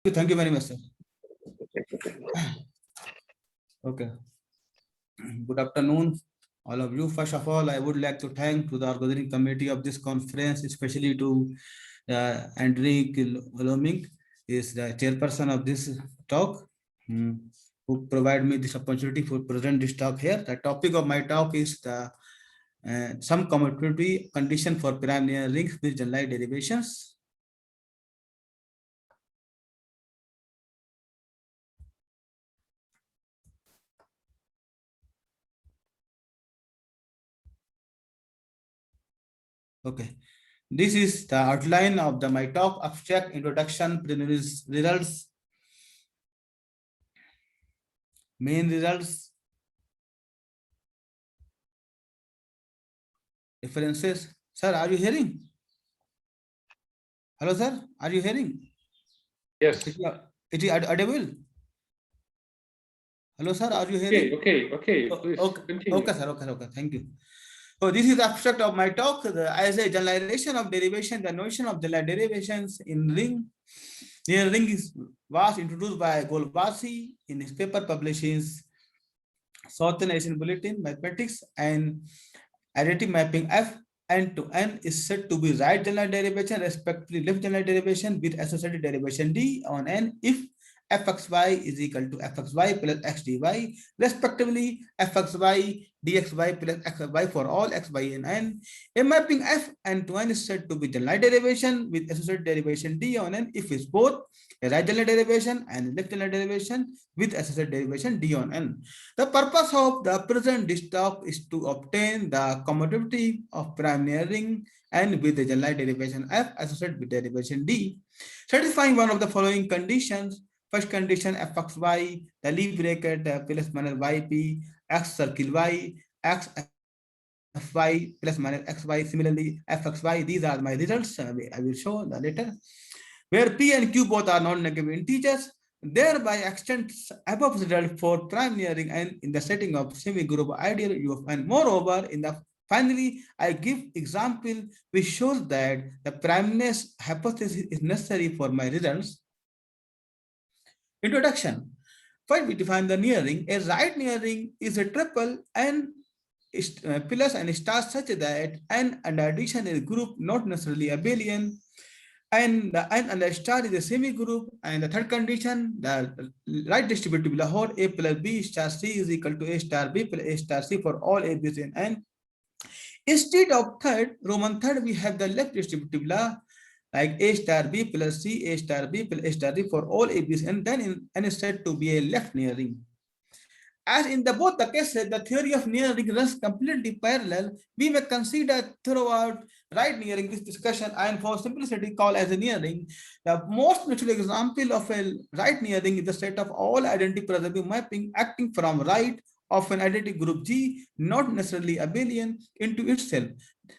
Thank you very much, sir. Okay. Good afternoon, all of you. First of all, I would like to thank to the organizing committee of this conference, especially to Enrique Loming, is the chairperson of this talk, who provide me this opportunity for present this talk here. The topic of my talk is the some commutativity condition for prime linear rings with generalized derivations. Okay, this is the outline of my talk: abstract introduction, results, main results, references. Sir, are you hearing? Hello, sir, are you hearing? Yes. It is audible. Hello, sir, are you hearing? Okay. Please continue. Okay, sir. Okay. Thank you. So this is the abstract of my talk. As a generalization of derivation, the notion of generalized derivations in ring near ring was introduced by Golbasi in his paper published in Southern Asian Bulletin Mathematics, and additive mapping f n to n is said to be right generalized derivation, respectively left generalized derivation with associated derivation d on n if fxy is equal to fxy plus xdy, respectively fxy dxy plus xy for all xy in n. A mapping f n to n is said to be generalized derivation with associated derivation d on n if it's both a right generalized derivation and left generalized derivation with associated derivation d on n. The purpose of the present talk is to obtain the commutativity of prime linear ring and with the generalized derivation f associated with derivation d, satisfying one of the following conditions. First condition, fxy, the leaf bracket plus minus yp, x circle y, x fy plus minus xy, similarly fxy. These are my results. I will show later. Where p and q both are non-negative integers, thereby extends above result for prime linear ring and in the setting of semi-group ideal u of n. Moreover, finally, I give example which shows that the primeness hypothesis is necessary for my results. Introduction. First, we define the near ring. A right near ring is a triple n plus and star such that n and addition is a group, not necessarily abelian. And the n and the star is a semi-group. And the third condition, the right distributive Lahore a plus b star c is equal to a star b plus a star c for all a, b, c, and n. Instead of Roman third, we have the left distributive law like a star b plus c, a star b plus a star d for all a, b, c, and then n is said to be a left near ring. As in both the cases, the theory of near ring runs completely parallel. We may consider throughout right nearing this discussion and for simplicity call as a near ring. The most natural example of a right near ring is the set of all identity preserving mapping acting from right of an identity group G, not necessarily abelian, into itself.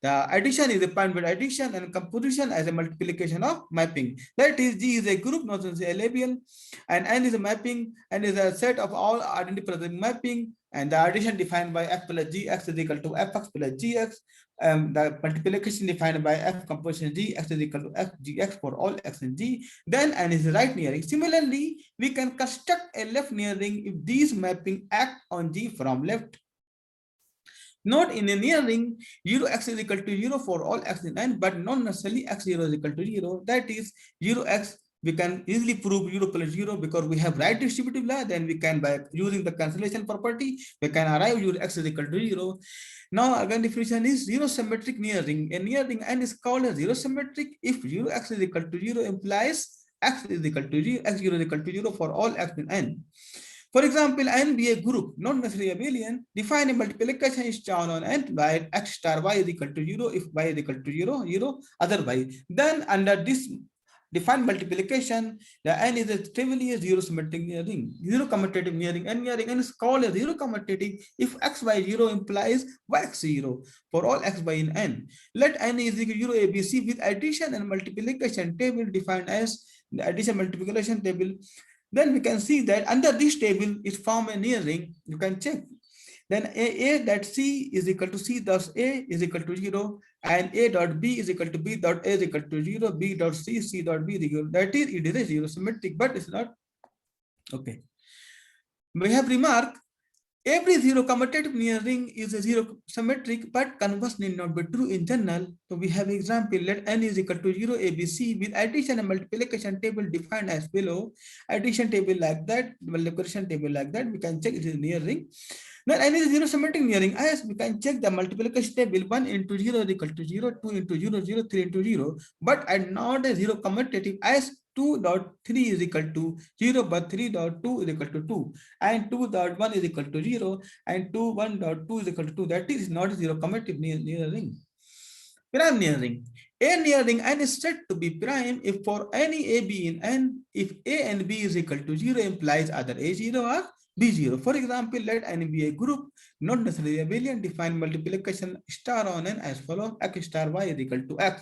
The addition is defined with addition and composition as a multiplication of mapping. That is, G is a group, not necessarily abelian, and N is a mapping, and is a set of all identity preserving mapping, and the addition defined by f plus gx is equal to fx plus gx. The multiplication defined by f composition g x is equal to f gx for all x and g. Then n is right nearing. Similarly, we can construct a left nearing if these mapping act on g from left. Not in a near ring, 0x is equal to 0 for all x in n, but not necessarily x0 is equal to 0. That is 0x. We can easily prove 0 plus 0 because we have right distributive law. Then we can, by using the cancellation property, we can arrive 0x is equal to 0. Now again, definition is zero symmetric near ring. A near ring n is called a zero symmetric if 0x is equal to 0 implies x is equal to 0, x0 is equal to 0 for all x in n. For example, n be a group, not necessarily abelian. Define a multiplication is shown on n by x star y is equal to 0 if y is equal to 0, 0, otherwise. Then under this defined multiplication, the n is trivially a zero symmetric near ring, zero commutative near ring. N near ring n is called a zero commutative if x by 0 implies yx 0 for all x by in n. Let n is equal to 0 abc with addition and multiplication table defined as the addition multiplication table. Then we can see that under this table it forms a near ring. You can check. then a that C is equal to C thus A is equal to 0, and A dot B is equal to B dot A is equal to 0, B dot C dot B is equal to, that is, it is a zero symmetric, but it's not. Okay. We have remarked every zero commutative near ring is a zero symmetric, but converse need not be true in general. So we have example, let n is equal to 0 ABC with addition and multiplication table defined as below. Addition table like that, multiplication table like that, we can check it is near ring. Now n is zero symmetric near ring, as we can check the multiplication table. 1 into 0 is equal to 0, 2 into 0, 0, 3 into 0, but and not a zero commutative, as 2.3 is equal to 0, but 3.2 is equal to 2, and 2.1 is equal to 0, and 1.2 is equal to 2. That is not a zero commutative near ring. Prime near ring. A near ring n is said to be prime if for any a b in n, if a and b is equal to 0 implies either a0 or b0. For example, let n be a group, not necessarily abelian. Define multiplication star on n as follows: x star y is equal to x.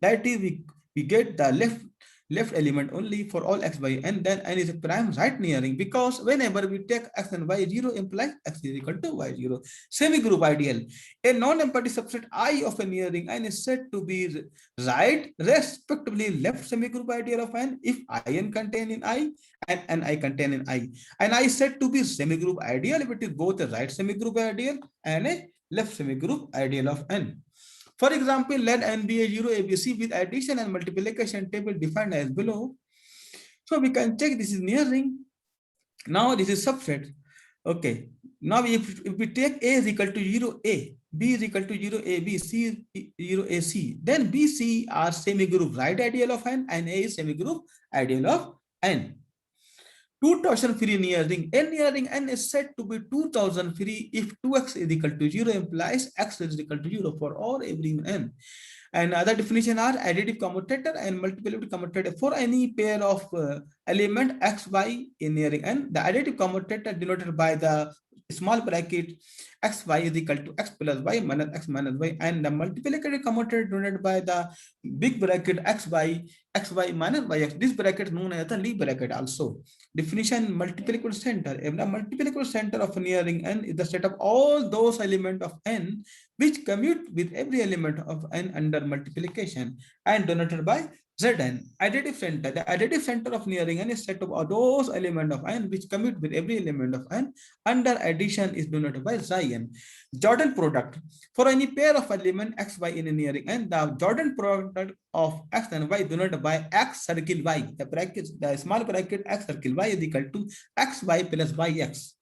That is, we get the left element only for all x by n, then n is a prime right near ring, because whenever we take x and y 0 implies x is equal to y 0. Semi-group ideal. A non-empty subset I of a near ring n is said to be right respectively left semi-group ideal of n if in contain in I and I contain in I. And I is said to be semi-group ideal if it is both a right semi-group ideal and a left semi-group ideal of n. For example, let n be a 0 ABC with addition and multiplication table defined as below. So we can check this is near ring. Now this is subset. Okay. Now if we take A is equal to 0A, B is equal to 0AB, C is 0AC, then B, C are semi-group right ideal of n and A is semi-group ideal of n. 2000 free near ring. N near ring n is said to be 2000 free if 2x is equal to 0 implies x is equal to 0 for all every n. And other definition are additive commutator and multiplicative commutator for any pair of element x, y in near ring n. The additive commutator denoted by the small bracket x, y is equal to x plus y minus x minus y, and the multiplicative commutator denoted by the big bracket x, y minus y x. This bracket known as the Lie bracket also. Definition: multiplicative center. If the multiplicative center of near ring n is the set of all those elements of n which commute with every element of n under multiplication and denoted by Zn. Additive center. The additive center of near ring n is set of those elements of n which commute with every element of n under addition is denoted by Zn. Jordan product. For any pair of element x, y in a near ring n, the Jordan product of x and y denoted by x circle y. The bracket, the small bracket x circle y is equal to xy plus yx.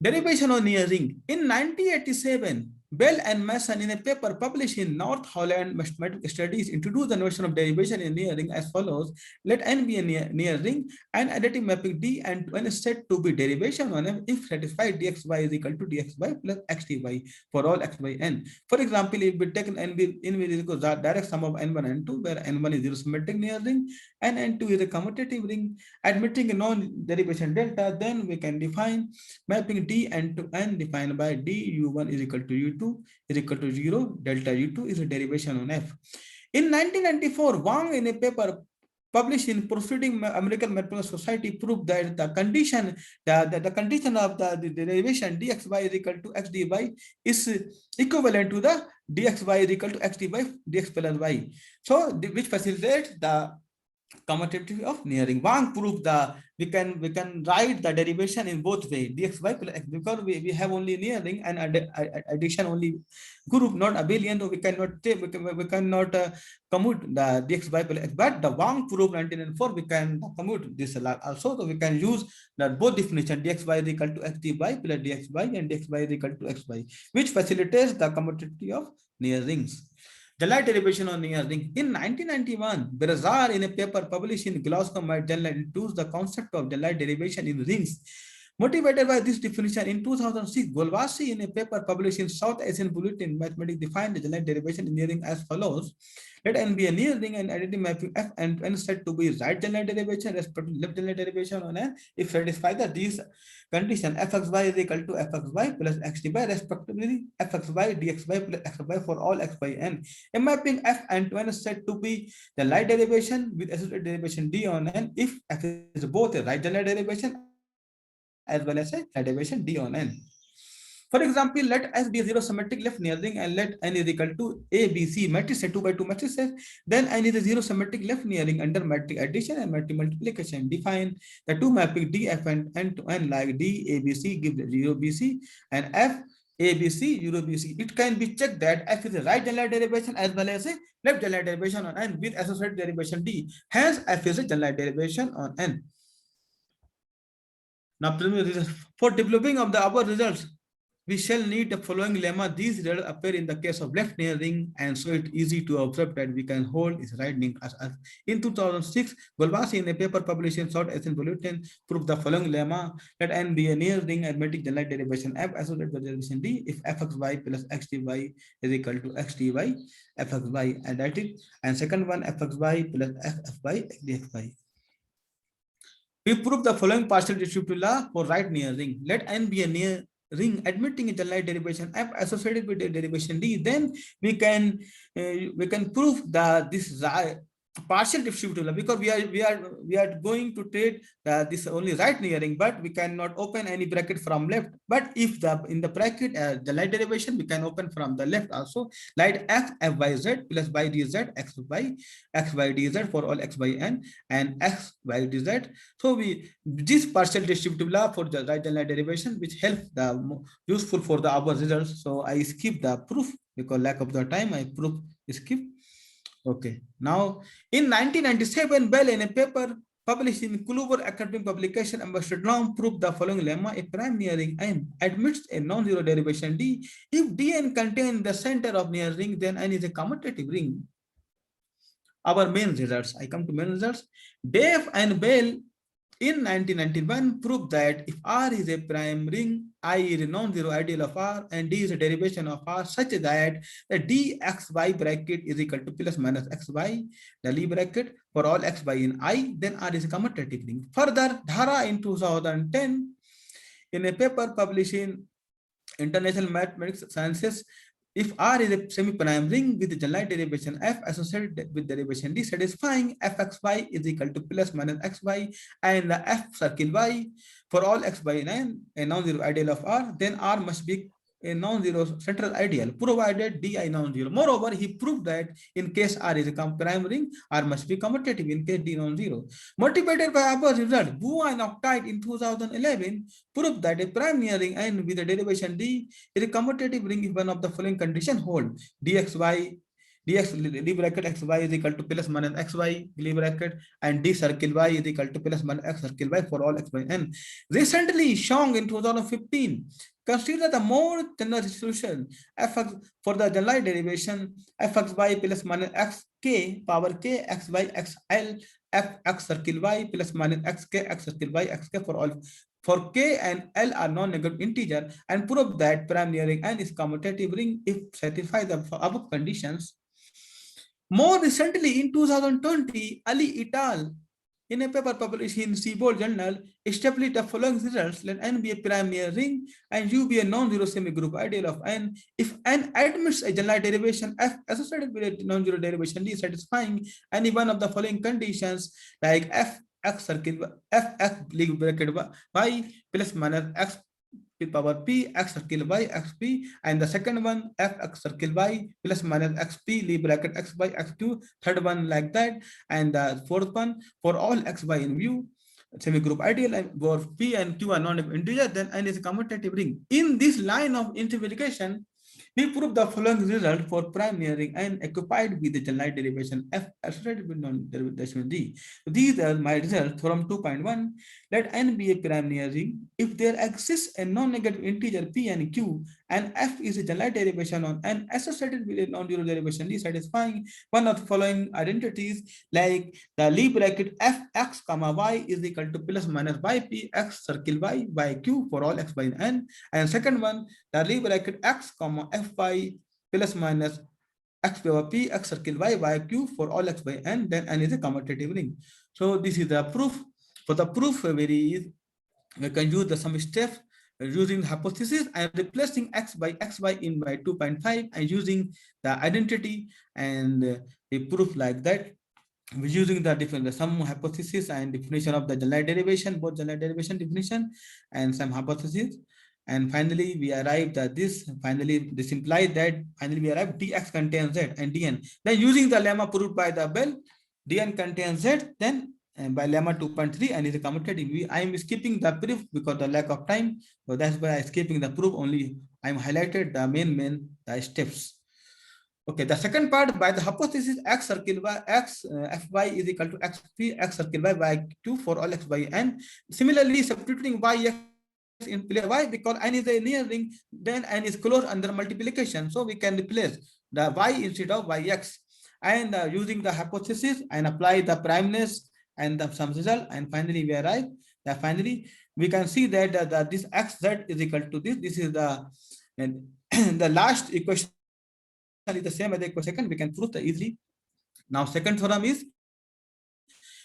Derivation of near ring. In 1987, Bell and Mason in a paper published in North Holland Mathematical Studies introduced the notion of derivation in near ring as follows. Let n be a near ring and additive mapping D and n is said to be derivation on f if satisfied dxy is equal to dxy plus xdy for all x by n. For example, if we take an n is equal to direct sum of n1 and n2, where n1 is zero symmetric near ring and n2 is a commutative ring admitting a non-derivation delta, then we can define mapping D n to n defined by D u1 is equal to u2 is equal to 0, delta u2 is a derivation on f. In 1994, Wang in a paper published in Proceeding American Mathematical Society proved that the condition of the derivation dxy is equal to x dy is equivalent to the dxy is equal to x dy dx plus y. So which facilitates the commutativity of nearing. Wang proved the we can write the derivation in both ways dxy plus x, because we have only nearing and addition only group, not abelian, so we cannot take we cannot commute the dxy plus x. But the Wang proved 1904 we can commute this also, so we can use the both definition dxy is equal to x dy plus dxy and dxy is equal to xy, which facilitates the commutativity of near rings. Generalized derivation on near ring. In 1991, Berazar in a paper published in Glasgow Journal introduced the concept of generalized derivation in rings. Motivated by this definition, in 2006, Golwasi in a paper published in South Asian Bulletin Mathematics defined the generalized derivation in near ring as follows. Let n be a near ring and additive mapping f and n said to be right generalized derivation respect to left generalized derivation on n if satisfy that these condition fxy is equal to fxy plus xdy respectively fxy dxy plus xy for all x by n. A mapping f and n is said to be the right derivation with associated derivation d on n if f is both a right generalized derivation as well as a right derivation d on n. For example, let S be a zero symmetric left near ring and let N is equal to A, B, C matrix, 2 by 2 matrices. Then N is a zero symmetric left near ring under metric addition and metric multiplication. Define the two mapping D, F, and N to N like D, A, B, C give 0, B, C and F, A, B, C, 0, B, C. It can be checked that F is a right generalized derivation as well as a left generalized derivation on N with associated derivation D. Hence, F is a generalized derivation on N. Now, for developing of the above results, we shall need the following lemma. These results appear in the case of left near ring, and so it's easy to observe that we can hold its right ring as in 2006. Golbasi in a paper published in Short Essay Bulletin proved the following lemma: let N be a near ring arithmetic generalized derivation F associated with derivation D if fxy plus xdy is equal to xdy fxy, and that is, and second one fxy plus ffy dxy. We prove the following partial distributive law for right near ring. Let N be a near ring admitting a generalized derivation F associated with the derivation D. Then we can prove that this partial distributive law, because we are going to take this only right nearing, but we cannot open any bracket from left. But if in the bracket the light derivation, we can open from the left also, like f y z plus y dz x y dz for all x by n and x y dz. So this partial distributive law for the right and light derivation, which help the useful for the our results. So I skip the proof because lack of the time. I skip. Okay. Now, in 1997, Bell in a paper published in Kluwer academic publication, Ambassador Long proved the following lemma: a prime nearing N admits a non-zero derivation D. If Dn contains the center of near ring, then N is a commutative ring. Our main results. I come to main results. Dave and Bell in 1991 proved that if R is a prime ring, I is a non-zero ideal of R, and D is a derivation of R such that the dxy bracket is equal to plus minus xy, the Lie bracket, for all xy in I, then R is a commutative ring. Further, Dhara in 2010 in a paper published in International Mathematics Sciences, if R is a semi-prime ring with the generalized derivation F associated with derivation D satisfying fxy is equal to plus minus xy and the F circle y for all xy in N, a non-zero ideal of R, then R must be a non-zero central ideal provided Di non-zero. Moreover, he proved that in case R is a prime ring, R must be commutative in case D non-zero. Motivated by our result, Wu and Octite in 2011 proved that a prime near ring N with a derivation D is a commutative ring if one of the following conditions hold: dxy dx Lie bracket xy is equal to plus minus xy Lie bracket and D circle y is equal to plus minus x circle y for all x by n. Recently, Shong in 2015 consider the more general solution fx for the generalized derivation fxy plus minus xk power k xy xl fx circle y plus minus xk x circle y xk for k and l are non-negative integer, and prove that prime nearing N is commutative ring if satisfy the above conditions. More recently, in 2020, Ali et al. In a paper published in Seaboard Journal, established the following results: let N be a prime near ring and U be a non-zero semigroup ideal of N if N admits a generalized derivation F associated with a non-zero derivation D satisfying any one of the following conditions, like F x circle F x Lie bracket y plus minus x power p x circle y xp, and the second one f x circle y plus minus xp Lie bracket x by x2, third one like that, and the fourth one for all xy in view semigroup ideal, and where p and q are non-negative integer, then N is a commutative ring. In this line of interpretation, we prove the following result for prime nearing N occupied with the generalized derivation F associated with non-derivation D. These are my results from 2.1. Let N be a prime nearing if there exists a non-negative integer P and Q, and F is a generalized derivation on N associated with a non-zero derivation D satisfying one of the following identities, like the Lie bracket Fx comma y is equal to plus minus yp x circle y by q for all x by n, and second one the Lie bracket x comma fy plus minus x power p x circle y by q for all x by n, then N is a commutative ring. So this is the proof. For the proof, very easy. We can use the some steps using the hypothesis and replacing x by xy in by 2.5 and using the identity and the proof like that. We're using the some hypothesis and definition of the generalized derivation, both generalized derivation definition and some hypothesis. And finally, we arrived at this. Finally, this implies that finally we arrived dx contains z and dn. Then using the lemma proved by the Bell, dn contains z, then by lemma 2.3 and is a commutative. I am skipping the proof because the lack of time. So that's why I'm skipping the proof. Only I'm highlighted the main the steps. Okay, the second part, by the hypothesis x circle by x fy is equal to xp x circle by q for all x by n. Similarly, substituting y x in place y because n is a near ring, then n is closed under multiplication. So we can replace the y instead of yx, and using the hypothesis and apply the primeness and some result, and finally we arrive that finally we can see that this xz is equal to this. This is the the last equation is the same as the equation. We can prove the easily. Now second theorem is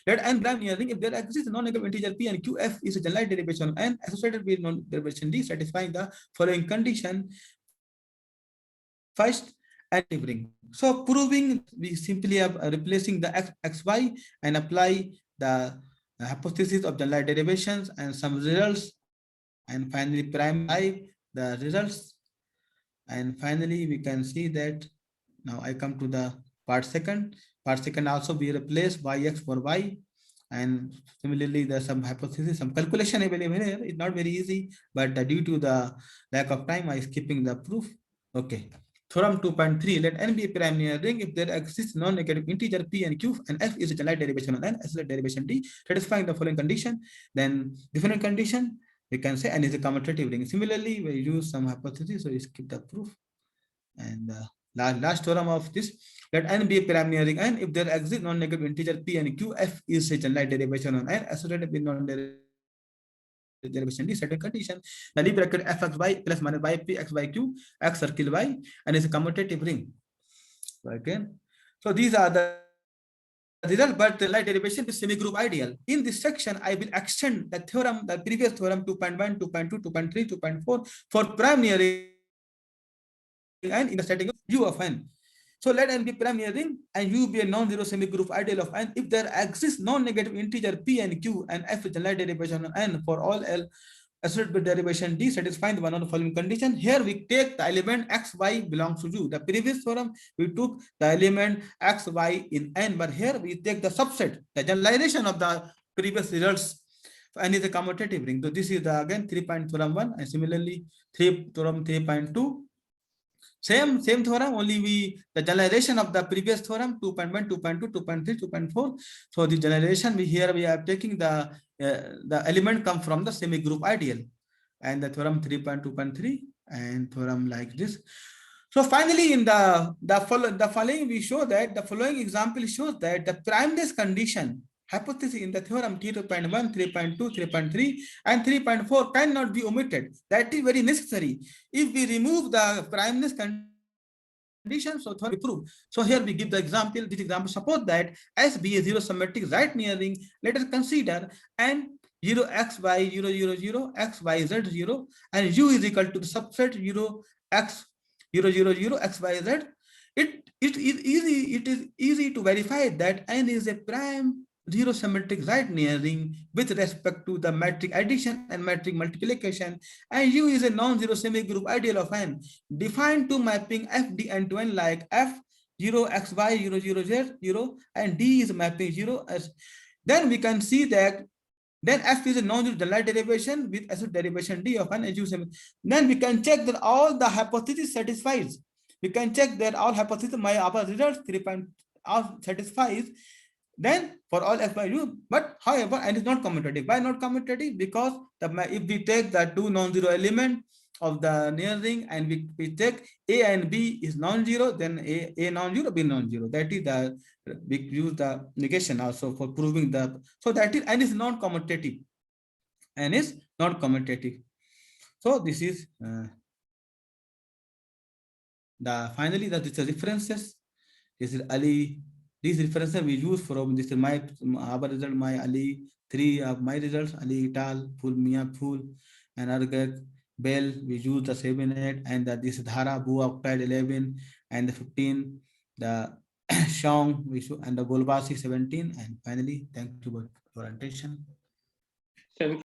let n prime near ring if there exists non-negative integer p and qf is a generalized derivation of n associated with non-derivation d satisfying the following condition. First, and ring. So proving, we simply are replacing the xy and apply the hypothesis of generalized derivations and some results, and finally prime the results. And finally, we can see that now I come to the part second. Part second also we replace yx for y, and similarly there's some hypothesis, some calculation available here. It's not very easy, but due to the lack of time, I skipping the proof. Okay. Theorem 2.3, let n be a prime near ring if there exists non-negative integer p and q and f is a generalized derivation of n as well derivation d satisfying the following condition. Then different condition, we can say n is a commutative ring. Similarly, we use some hypothesis, so we skip the proof. And last theorem of this, let n be a prime near ring n if there exists non-negative integer p and q, f is a generalized derivation on n associated with non-derivation derivation d certain condition. The leave bracket fxy plus minus yp x by q x circle y and is a commutative ring. So again, so these are the result, but the light derivation is semi-group ideal. In this section, I will extend the theorem, the previous theorem 2.1, 2.2, 2.3, 2.4 for prime nearing n in the setting of u of n. So let n be prime near ring and u be a non-zero semi-group ideal of n if there exists non-negative integer p and q and f is the light derivation of n for all L associated with derivation d satisfying the one of the following condition. Here we take the element x, y belongs to u. The previous theorem we took the element x, y in n, but here we take the subset, the generalization of the previous results. N is a commutative ring. So this is the again 3.1 and similarly theorem 3.2. Same theorem, only we the generalization of the previous theorem 2.1, 2.2, 2.3, 2.4. So the generalization we are taking the element come from the semi-group ideal, and the theorem 3.2.3 and theorem like this. So finally, in the following we show that the following example shows that the primeness condition hypothesis in the theorem 3.1, 3.2, 3.3 and 3.4 cannot be omitted. That is very necessary. If we remove the primeness condition, so we prove. So here we give the example. This example suppose that S be a zero symmetric right near ring. Let us consider n 0 x y 0 0 0 x y z 0 and u is equal to the subset 0 x 0 0 0 x y z. It is easy to verify that n is a prime zero symmetric right near ring with respect to the metric addition and metric multiplication, and u is a non-zero semi-group ideal of n defined to mapping f d n to n like f 0 x y 0 0 z 0 and d is mapping 0 as. Then we can see that then f is a non-zero generalized derivation with associated derivation d of n as u. Then we can check that all the hypothesis satisfies. We can check that all hypothesis our results 3 all satisfies. Then for all f by u, but however n is not commutative. Why not commutative? Because if we take the two non-zero element of the near ring and we take a and b is non-zero, then a non-zero, b non-zero. That is the we use the negation also for proving the, so that is n is not commutative. N is not commutative. So this is finally that is the references. This is Ali. These references we use from this is my our result, my Ali 3 of my results, Ali et al, Phool Miyan, Phool and Algebraic, Bell. We use the 7, 8 and this Dhara, Bu octile 11 and the 15, the Shong we show and the Golbasi 17, and finally thank you for your attention. Thank